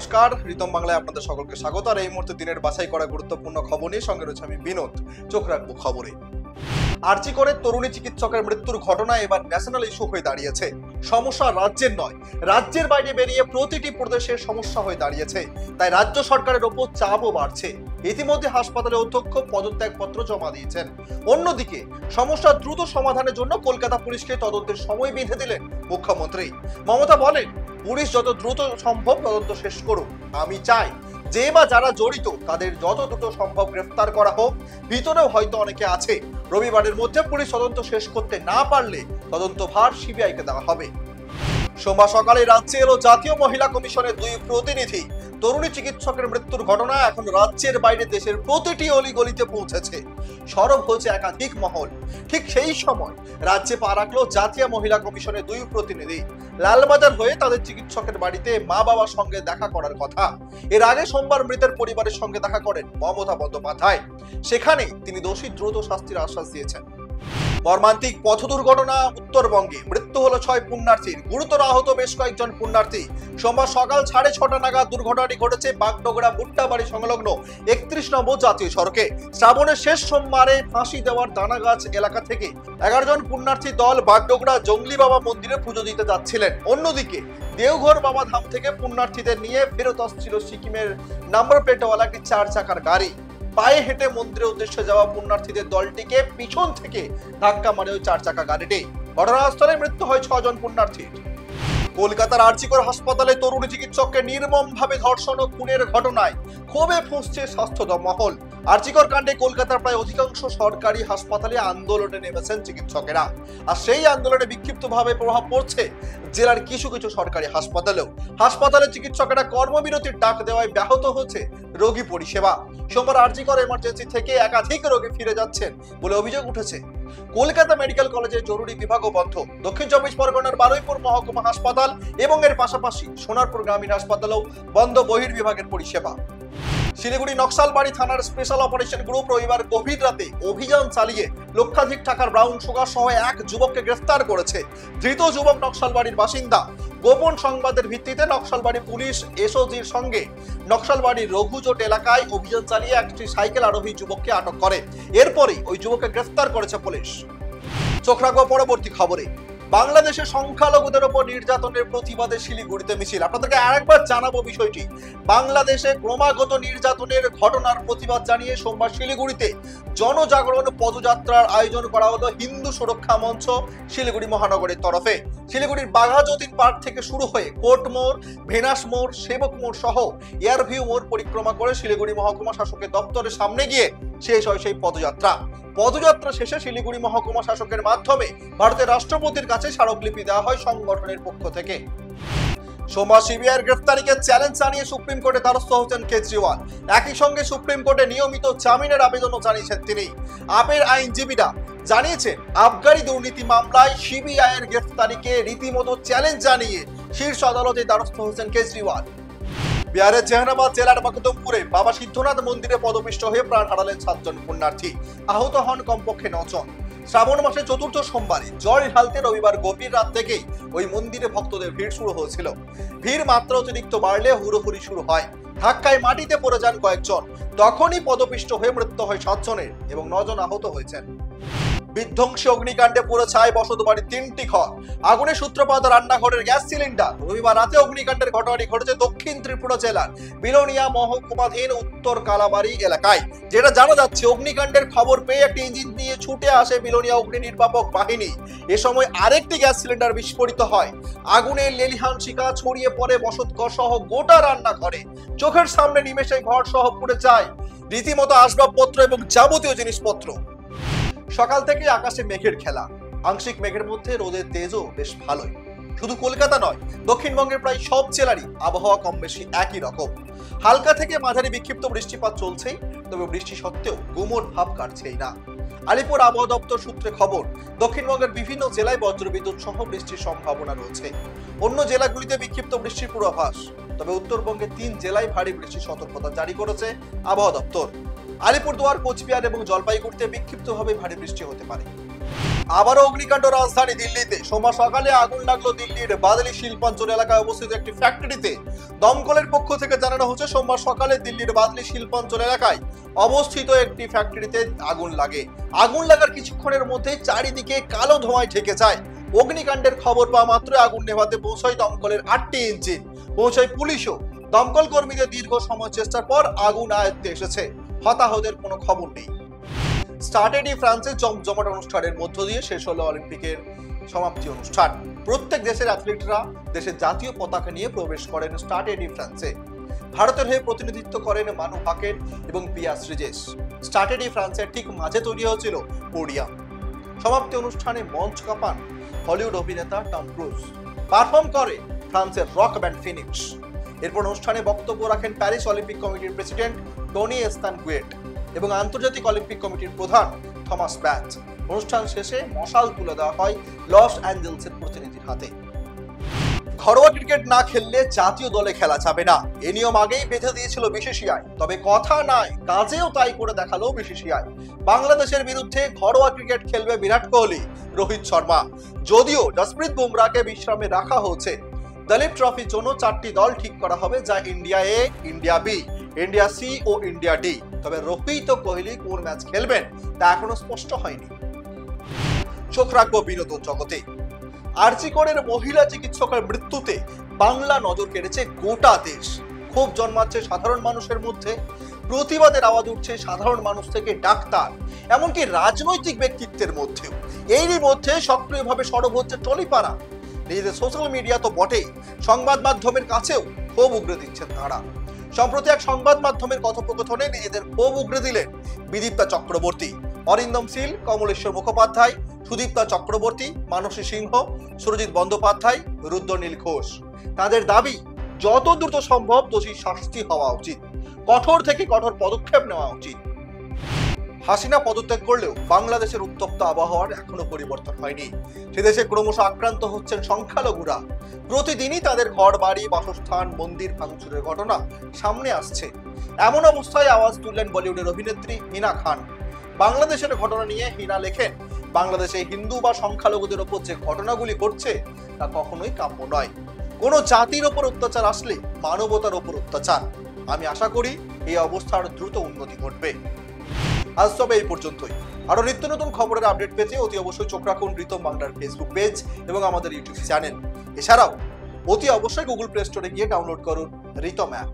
নমস্কার, রিতম বাংলায় আপনাদের সকলকে স্বাগত। আর এই মুহূর্তে দিনের বাছাই করা গুরুত্বপূর্ণ খবর নিয়ে সঙ্গে রয়েছে আমি বিনোদ। চোখ রাখবো খবরে। আরজি করে তরুণী চিকিৎসকের মৃত্যুর ঘটনা এবার ন্যাশনাল ইস্যু হয়ে দাঁড়িয়েছে। সমস্যা রাজ্যের নয়, রাজ্যের বাইরে বেরিয়ে প্রতিটি প্রদেশের সমস্যা হয়ে দাঁড়িয়েছে। তাই রাজ্য সরকারের ওপর চাপও বাড়ছে। ইতিমধ্যে হাসপাতালে অধ্যক্ষ পদত্যাগপত্র জমা দিয়েছেন। অন্যদিকে সমস্যা দ্রুত সমাধানের জন্য কলকাতা পুলিশকে তদন্তের সময় বেঁধে দিলেন মুখ্যমন্ত্রী মমতা। বলেন, পুলিশ যত দ্রুত সম্ভব তদন্ত শেষ করুক। আমি চাই যে বা যারা জড়িত তাদের যত দ্রুত সম্ভব গ্রেফতার করা হোক। ভিতরেও হয়তো অনেকে আছে। রবিবারের মধ্যে পুলিশ তদন্ত শেষ করতে না পারলে তদন্ত ভার সিবিআইকে দেওয়া হবে। সোমবার সকালে রাজ্যে এলো জাতীয় মহিলা কমিশনের দুই প্রতিনিধি। তরুণী চিকিৎসকের মৃত্যুর ঘটনা এখন রাজ্যের বাইরে দেশের প্রতিটি অলিগলিতে পৌঁছেছে। সরব হয়েছে একাধিক মহল। ঠিক সেই সময় রাজ্যে পা রাখলো জাতীয় মহিলা কমিশনের দুই প্রতিনিধি। লালবাজার হয়ে তাদের চিকিৎসকের বাড়িতে মা বাবার সঙ্গে দেখা করার কথা। এর আগে সোমবার মৃতের পরিবারের সঙ্গে দেখা করেন মমতা বন্দ্যোপাধ্যায়। সেখানে তিনি দোষী দ্রুত শাস্তির আশ্বাস দিয়েছেন। মর্মান্তিক পথ দুর্ঘটনা উত্তরবঙ্গে। মৃত্যু হলো 6 পুণ্যার্থীর, গুরুতর আহত বেশ কয়েকজন পুণ্যার্থী। সোমবার সকাল 6:30 নাগাদ দুর্ঘটনাটি ঘটেছে বাগডোগরা ভুট্টাবাড়ি সংলগ্ন 31 নম্বর জাতীয় সড়কে। শ্রাবণের শেষ সোমবারে ফাঁসি দেওয়ার দানাগাছ এলাকা থেকে 11 জন পুণ্যার্থী দল বাগডোগরা জঙ্গলি বাবা মন্দিরে পুজো দিতে যাচ্ছিলেন। অন্যদিকে দেওঘর বাবা ধাম থেকে পুণ্যার্থীদের নিয়ে ফেরত আসছিল সিকিমের নাম্বার প্লেটওয়ালা একটি 4 চাকার গাড়ি। পায়ে হেঁটে মন্দিরের উদ্দেশ্যে যাওয়া পুণ্যার্থীদের দলটিকে পিছন থেকে ধাক্কা মারে ওই 4 চাকা গাড়িটি। ঘটনাস্থলে মৃত্যু হয় 6 জন পুণ্যার্থীর। কলকাতার আরজি কর হাসপাতালে তরুণী চিকিৎসককে নির্মমভাবে ধর্ষণ ও খুনের ঘটনায় ক্ষোভে ফুঁসছে স্বাস্থ্য মহল। আরজি কর কাণ্ডে কলকাতার প্রায় অধিকাংশ সরকারি হাসপাতালে আন্দোলনে নেমেছেন চিকিৎসকেরা। আর সেই আন্দোলনে বিক্ষিপ্তভাবে প্রভাব পড়ছে জেলার কিছু কিছু সরকারি হাসপাতালেও। হাসপাতালে চিকিৎসকেরা কর্মবিরতির ডাক দেওয়ায় ব্যাহত হচ্ছে রোগী পরিষেবা। সোমবার আরজি কর এমার্জেন্সি থেকে একাধিক রোগী ফিরে যাচ্ছেন বলে অভিযোগ উঠেছে। কলকাতা মেডিকেল কলেজের জরুরি বিভাগও বন্ধ। দক্ষিণ 24 পরগনার বারুইপুর মহকুমা হাসপাতাল এবং এর পাশাপাশি সোনারপুর গ্রামীণ হাসপাতালেও বন্ধ বহির্বিভাগের পরিষেবা। শিলিগুড়ি নকশালবাড়ি থানার স্পেশাল অপারেশন গ্রুপ রবিবার গভীর রাতে অভিযান চালিয়ে লক্ষাধিক টাকার ব্রাউন সুগার সহ এক যুবককে গ্রেফতার করেছে। ধৃত যুবক নকশালবাড়ির বাসিন্দা। গোপন সংবাদের ভিত্তিতে নকশালবাড়ি পুলিশ এসওজির সঙ্গে নকশালবাড়ির রঘুজোট এলাকায় অভিযান চালিয়ে একটি সাইকেল আরোহী যুবককে আটক করে। এরপরই ওই যুবককে গ্রেফতার করেছে পুলিশ। চোখ রাখবো পরবর্তী খবরে। বাংলাদেশের সংখ্যালঘুদের উপর নির্যাতনের প্রতিবাদে শিলিগুড়িতে মিছিল। আপনাদেরকে আরেকবার জানাবো বিষয়টি। বাংলাদেশে ক্রমাগত নির্যাতনের ঘটনার প্রতিবাদ জানিয়ে সোমবার শিলিগুড়িতে জনজাগরণ পদযাত্রার আয়োজন করা হলো হিন্দু সুরক্ষা মঞ্চ শিলিগুড়ি মহানগরের তরফে। শিলিগুড়ির বাঘাযতীন পার্ক থেকে শুরু হয়ে কোর্ট মোড়, ভেনাস মোড়, সেবক মোড় সহ এয়ারভিউ মোড় পরিক্রমা করে শিলিগুড়ি মহকুমা শাসকের দপ্তরের সামনে গিয়ে শেষ হয় সেই পদযাত্রা। পদযাত্রা শেষে শিলিগুড়ি মহকুমা শাসকের মাধ্যমে ভারতের রাষ্ট্রপতির কাছে স্মারকলিপি দেওয়া হয় সংগঠনের পক্ষ থেকে। সোমবার সিবিআইয়ের গ্রেফতারিকে চ্যালেঞ্জ জানিয়ে সুপ্রিম কোর্টে দ্বারস্থ হচ্ছেন কেজরিওয়াল। একই সঙ্গে সুপ্রিম কোর্টে নিয়মিত জামিনের আবেদনও জানিয়েছেন তিনি। আপের আইনজীবীরা জানিয়েছেন, আবগারি দুর্নীতি মামলায় সিবিআইয়ের গ্রেফতারিকে রীতিমতো চ্যালেঞ্জ জানিয়ে শীর্ষ আদালতে দ্বারস্থ হচ্ছেন কেজরিওয়াল। বিহারের জেহানাবাদ জেলার মকদমপুরে বাবা সিদ্ধনাথ মন্দিরে পদপিষ্ট হয়ে প্রাণ হারালেন 7 জন পুণ্যার্থী। আহত হন কমপক্ষে 9 জন। শ্রাবণ মাসের 4র্থ সোমবারে জল ঢালতে রবিবার গভীর রাত থেকেই ওই মন্দিরে ভক্তদের ভিড় শুরু হয়েছিল। ভিড় মাত্রা অতিরিক্ত বাড়লে হুড়োহুড়ি শুরু হয়। ধাক্কায় মাটিতে পড়ে যান কয়েকজন। তখনই পদপিষ্ট হয়ে মৃত্যু হয় 7 জনের এবং 9 জন আহত হয়েছেন। বিধ্বংসী অগ্নিকাণ্ডে পুরো ছাই বসতবাড়ির 3টি ঘর। আগুনের সূত্রপাত রান্নাঘরের গ্যাস সিলিন্ডার। রবিবার রাতে অগ্নিকাণ্ডের ঘটনাটি ঘটেছে দক্ষিণ ত্রিপুরা জেলার বিলোনিয়া মহকুমাধীন উত্তর কালাবাড়ি এলাকায়। যেটা জানা যাচ্ছে, অগ্নিকাণ্ডের খবর পেয়ে একটি ইঞ্জিন নিয়ে ছুটে আসে বিলোনিয়া অগ্নি নির্বাপক বাহিনী। এ সময় আরেকটি গ্যাস সিলিন্ডার বিস্ফোরিত হয়। আগুনের লেলিহান শিখা ছড়িয়ে পড়ে বসতঘর সহ গোটা রান্নাঘরে। চোখের সামনে নিমেষে ঘর সহ পুড়ে যায় রীতিমতো আসবাবপত্র এবং যাবতীয় জিনিসপত্র। সকাল থেকে আকাশে মেঘের খেলা। আংশিক মেঘের মধ্যে রোদের তেজও বেশ ভালোই। শুধু কলকাতা নয়, দক্ষিণবঙ্গের প্রায় সব জেলারই আবহাওয়া কম বেশি একই রকম। হালকা থেকে মাঝারি বিক্ষিপ্ত বৃষ্টিপাত চলছেই, তবে বৃষ্টি সত্ত্বেও গুমোট ভাব কাটছেই না। আলিপুর আবহাওয়া দপ্তর সূত্রে খবর, দক্ষিণবঙ্গের বিভিন্ন জেলায় বজ্রবিদ্যুৎ সহ বৃষ্টির সম্ভাবনা রয়েছে। অন্য জেলাগুলিতে বিক্ষিপ্ত বৃষ্টির পূর্বাভাস। তবে উত্তরবঙ্গের 3 জেলায় ভারী বৃষ্টির সতর্কতা জারি করেছে আবহাওয়া দপ্তর। আলিপুরদুয়ার, কোচবিহার এবং জলপাইগুড়িতে বিক্ষিপ্তভাবে ভারী বৃষ্টি হতে পারে। আবারও অগ্নিকাণ্ড রাজধানী দিল্লিতে। সোমবার সকালে আগুন লাগলো দিল্লির বাদলি শিল্পাঞ্চল এলাকায় অবস্থিত একটি ফ্যাক্টরিতে। দমকলের পক্ষ থেকে জানানো হচ্ছে সোমবার সকালে দিল্লির বাদলি শিল্পাঞ্চল এলাকায় অবস্থিত একটি ফ্যাক্টরিতে আগুন লাগে। আগুন লাগার কিছুক্ষণের মধ্যে চারিদিকে কালো ধোঁয়ায় ঢেকে যায়। অগ্নিকাণ্ডের খবর পাওয়া মাত্র আগুন নেভাতে পৌঁছায় দমকলের 8টি ইঞ্জিন, পৌঁছায় পুলিশও। দমকল কর্মীদের দীর্ঘ সময় চেষ্টার পর আগুন আয়ত্তে এসেছে। হতাহতের কোনো খবর নেই। স্টাডি ডি ফ্রান্সে জমজমাট অনুষ্ঠানের মধ্য দিয়ে শেষ হলো অলিম্পিকের সমাপ্তি অনুষ্ঠান। প্রত্যেক দেশের অ্যাথলিটরা দেশের জাতীয় পতাকা নিয়ে প্রবেশ করেন স্টাডি ডি ফ্রান্সে। ভারতের হয়ে প্রতিনিধিত্ব করেন মানু ভাকের এবং পিয়া শ্রীজেশ। স্টাডি ডি ফ্রান্সের ঠিক মাঝে তৈরি হয়েছিল পোডিয়াম। সমাপ্তি অনুষ্ঠানে মঞ্চ কাঁপান হলিউড অভিনেতা টম ক্রুজ। পারফর্ম করে ফ্রান্সের রক ব্যান্ড ফিনিক্স। এরপর অনুষ্ঠানে বক্তব্য রাখেন প্যারিস অলিম্পিক কমিটির প্রেসিডেন্ট টনি এস্তানগুয়েট এবং আন্তর্জাতিক অলিম্পিক কমিটির প্রধান থমাস ব্যাচ। অনুষ্ঠান শেষে মশাল তুলে দেওয়া হয় লস অ্যাঞ্জেলসের প্রতিনিধির হাতে। ঘরোয়া ক্রিকেট না খেললে জাতীয় দলে খেলা যাবে না, এ নিয়ম আগেই বেঁধে দিয়েছিল বিসিসিআই। তবে কথা নয়, কাজেও তাই করে দেখালো বিসিসিআই। বাংলাদেশের বিরুদ্ধে ঘরোয়া ক্রিকেট খেলবে বিরাট কোহলি, রোহিত শর্মা। যদিও জসপ্রীত বুমরাকে বিশ্রামে রাখা হয়েছে। দলীপ ট্রফির জন্য 4টি দল ঠিক করা হবে, যা ইন্ডিয়া এ, ইন্ডিয়া বি, ইন্ডিয়া সি ও ইন্ডিয়া ডি। তবে রোহিত ও কোহলি কোন ম্যাচ খেলবেন তা এখনো স্পষ্ট হয়নি। চোখ রাখবো বিনোদন জগতে। আরজিকরের মহিলা চিকিৎসকের মৃত্যুতে বাংলা নজর কেড়েছে গোটা দেশ। ক্ষোভ জন্মাচ্ছে সাধারণ মানুষের মধ্যে। প্রতিবাদের আওয়াজ উঠছে সাধারণ মানুষ থেকে ডাক্তার, এমনকি রাজনৈতিক ব্যক্তিত্বের মধ্যেও। এরই মধ্যে সক্রিয়ভাবে সরব হচ্ছে টলিপাড়া। নিজেদের সোশ্যাল মিডিয়া তো বটেই, সংবাদ মাধ্যমের কাছেও ক্ষোভ উগরে দিচ্ছেন তারা। সম্প্রতি এক সংবাদ মাধ্যমের কথোপকথনে নিজেদের ক্ষোভ উগরে দিলেন বিদীপ্তা চক্রবর্তী, অরিন্দম শীল, কমলেশ্বর মুখোপাধ্যায়, সুদীপ্তা চক্রবর্তী, মানসী সিংহ, সুরজিৎ বন্দ্যোপাধ্যায়, রুদ্রনীল ঘোষ। তাদের দাবি, যত দ্রুত সম্ভব দোষীর শাস্তি হওয়া উচিত, কঠোর থেকে কঠোর পদক্ষেপ নেওয়া উচিত। হাসিনা পদত্যাগ করলেও বাংলাদেশের উত্তপ্ত আবহাওয়ার এখনো পরিবর্তন হয়নি। সেদেশে ক্রমশ আক্রান্ত হচ্ছেন সংখ্যালঘুরা। প্রতিদিনই তাদের ঘর বাড়ি, বাসস্থান, মন্দির ভাঙচুরের ঘটনা সামনে আসছে। এমন অবস্থায় আওয়াজ তুললেন বলিউডের অভিনেত্রী হিনা খান। বাংলাদেশের ঘটনা নিয়ে হিনা লেখেন, বাংলাদেশে হিন্দু বা সংখ্যালঘুদের ওপর যে ঘটনাগুলি ঘটছে তা কখনোই কাম্য নয়। কোনো জাতির ওপর অত্যাচার আসলে মানবতার ওপর অত্যাচার। আমি আশা করি এই অবস্থার দ্রুত উন্নতি ঘটবে। আজ তবে এই পর্যন্তই। আরো নিত্য নতুন খবরের আপডেট পেতে অতি অবশ্যই চোখ রাখুন রিতম বাংলার ফেসবুক পেজ এবং আমাদের ইউটিউব চ্যানেল। এছাড়াও অতি অবশ্যই গুগল প্লে স্টোরে গিয়ে ডাউনলোড করুন রিতম অ্যাপ।